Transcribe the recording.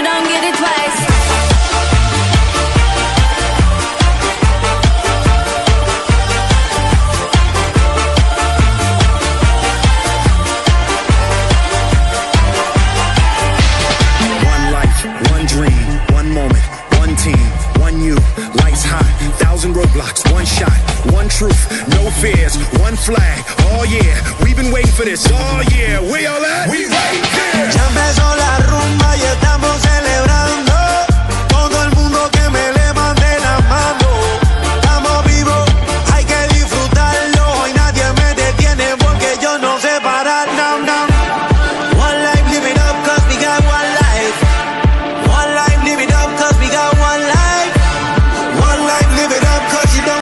don't get it twice. One dream, one moment, one team, one you, lights hot, 1,000 roadblocks, one shot, one truth, no fears, one flag, oh yeah, we've been waiting for this, oh yeah, we all